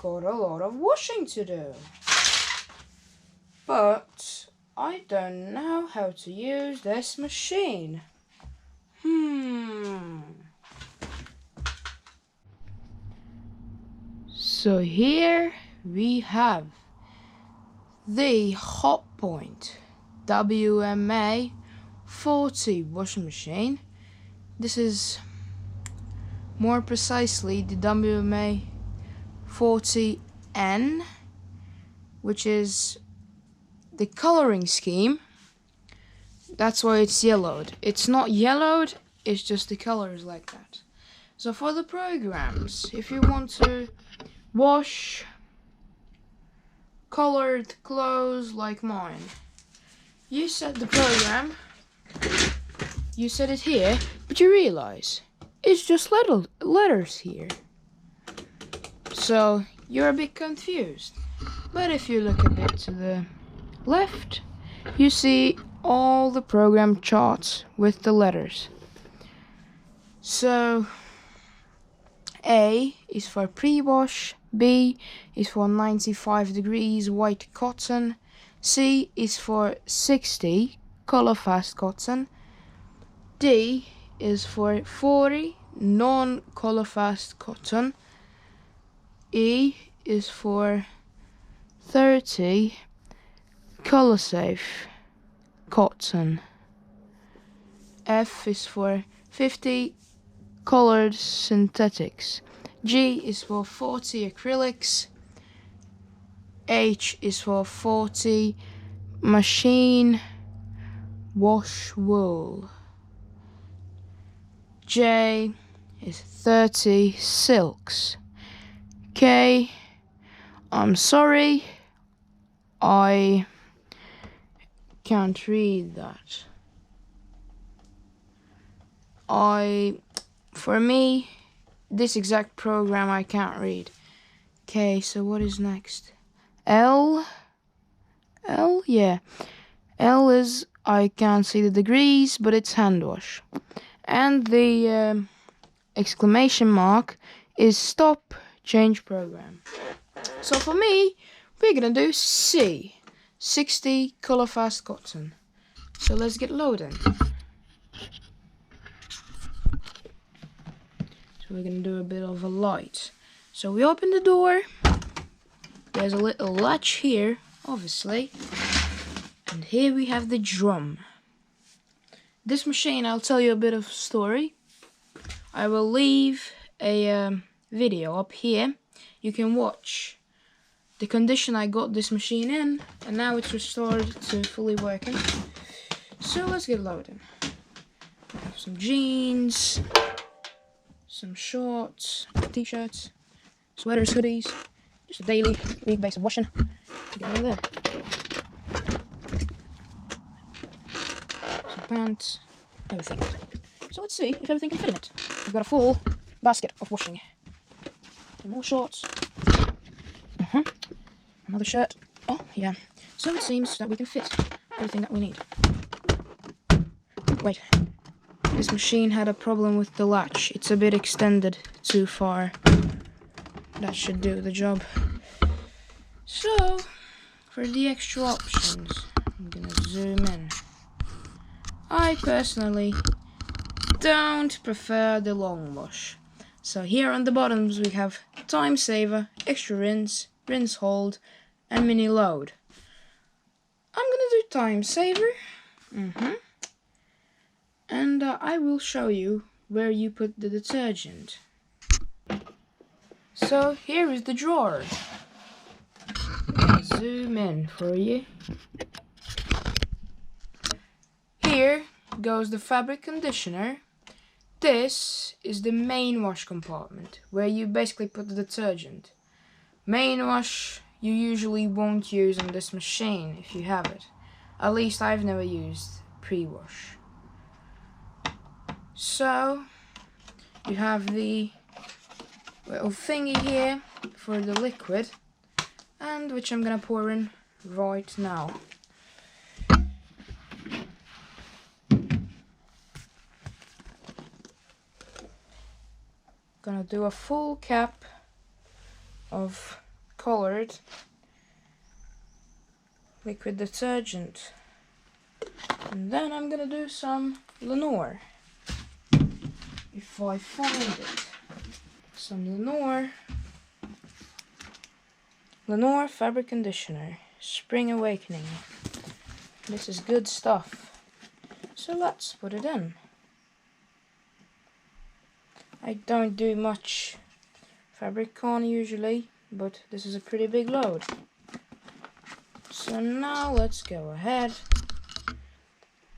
got a lot of washing to do. But I don't know how to use this machine. So here we have the Hotpoint WMA40 washing machine. This is more precisely the WMA40N, which is the coloring scheme. That's why it's yellowed. It's not yellowed, it's just the color is like that. So for the programs, if you want to wash colored clothes like mine, you set the program, you set it here, but you realize it's just letters here. So you're a bit confused. But if you look a bit to the left, you see all the program charts with the letters. So A is for pre-wash, B is for 95 degrees white cotton, C is for 60 color fast cotton, D is for 40 non-color fast cotton, E is for 30 color safe cotton, F is for 50 colored synthetics, G is for 40 acrylics, H is for 40 machine wash wool, J is 30 silks, K, I'm sorry, I can't read that. For me, this exact program I can't read. Okay, so what is next? L, yeah. L is, I can't see the degrees, but it's hand wash. And the exclamation mark is stop, change program. So for me, we're gonna do C, 60 color fast cotton. So let's get loading. So we're gonna do a bit of a light. So we open the door. There's a little latch here, obviously. And here we have the drum. This machine, I'll tell you a bit of a story. I will leave a video up here. You can watch the condition I got this machine in, and now it's restored to fully working. So let's get loaded. I have some jeans, some shorts, t-shirts, sweaters, hoodies, just a daily week base of washing. Get in there. Some pants, everything. So let's see if everything can fit in it. We've got a full basket of washing. Some more shorts. Another shirt. Oh, yeah. So it seems that we can fit everything that we need. Wait. This machine had a problem with the latch. It's a bit extended too far. That should do the job. So, for the extra options, I'm gonna zoom in. I personally don't prefer the long wash. So here on the bottoms we have time saver, extra rinse, rinse hold, and mini load. I'm gonna do time saver. And I will show you where you put the detergent. So here is the drawer. Zoom in for you. Here goes the fabric conditioner. This is the main wash compartment, where you basically put the detergent. Main wash you usually won't use on this machine if you have it. At least I've never used pre-wash. So you have the little thingy here for the liquid, and which I'm gonna pour in right now. Gonna do a full cap of colored liquid detergent. And then I'm gonna do some Lenore, if I find it. Some Lenore fabric conditioner, Spring Awakening. This is good stuff. So let's put it in. I don't do much fabric con usually, but this is a pretty big load. So now let's go ahead,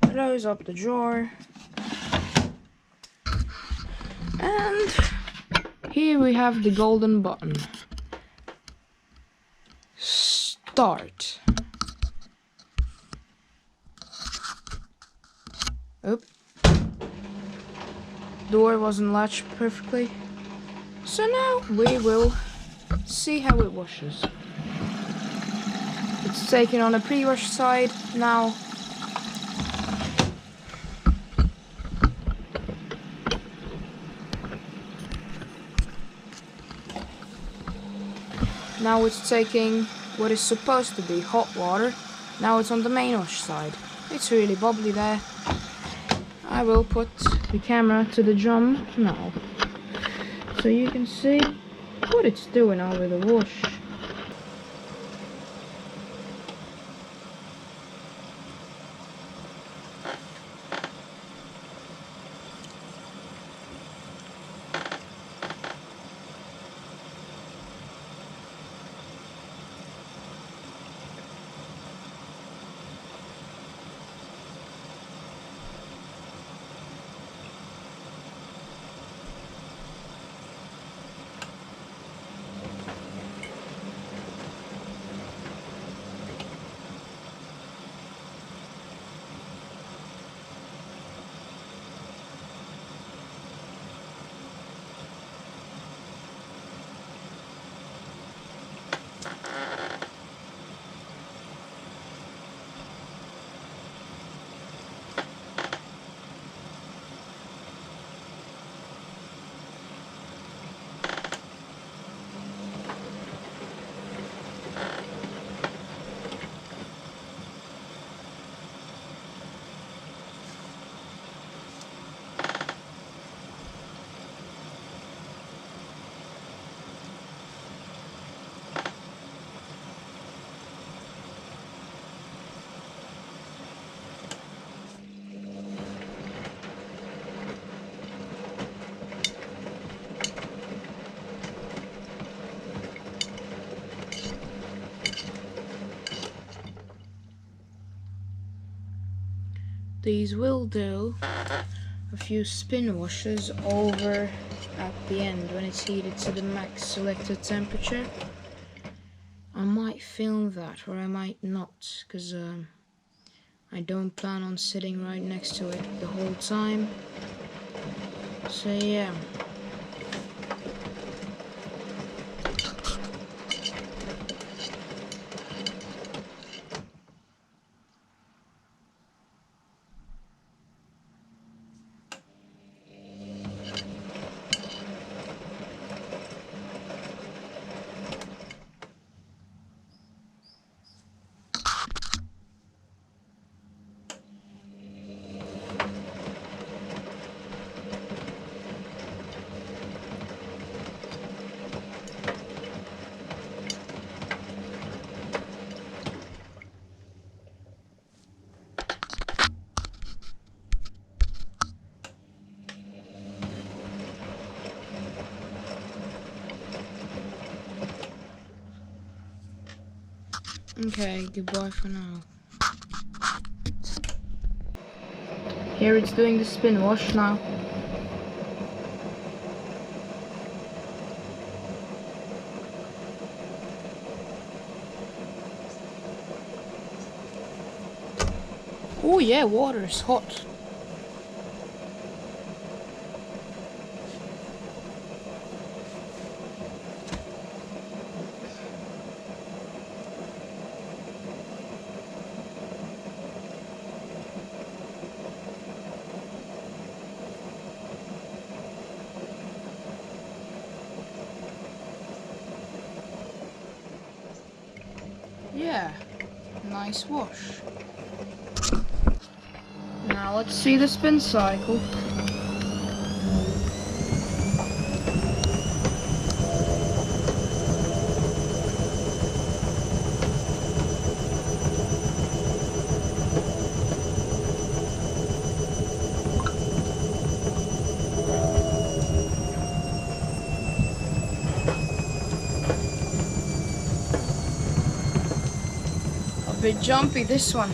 close up the drawer, and here we have the golden button. Start. Oop. Door wasn't latched perfectly. So now we will see how it washes. It's taken on a pre-wash side now. Now it's taking what is supposed to be hot water. Now it's on the main wash side. It's really bubbly there. I will put the camera to the drum now, so you can see what it's doing over the wash. These will do a few spin washes over at the end when it's heated to the max selected temperature. I might film that, or I might not, because I don't plan on sitting right next to it the whole time. So yeah. Okay, goodbye for now. Here it's doing the spin wash now. Oh yeah, water is hot. yeah, nice wash. Now let's see the spin cycle. A bit jumpy, this one.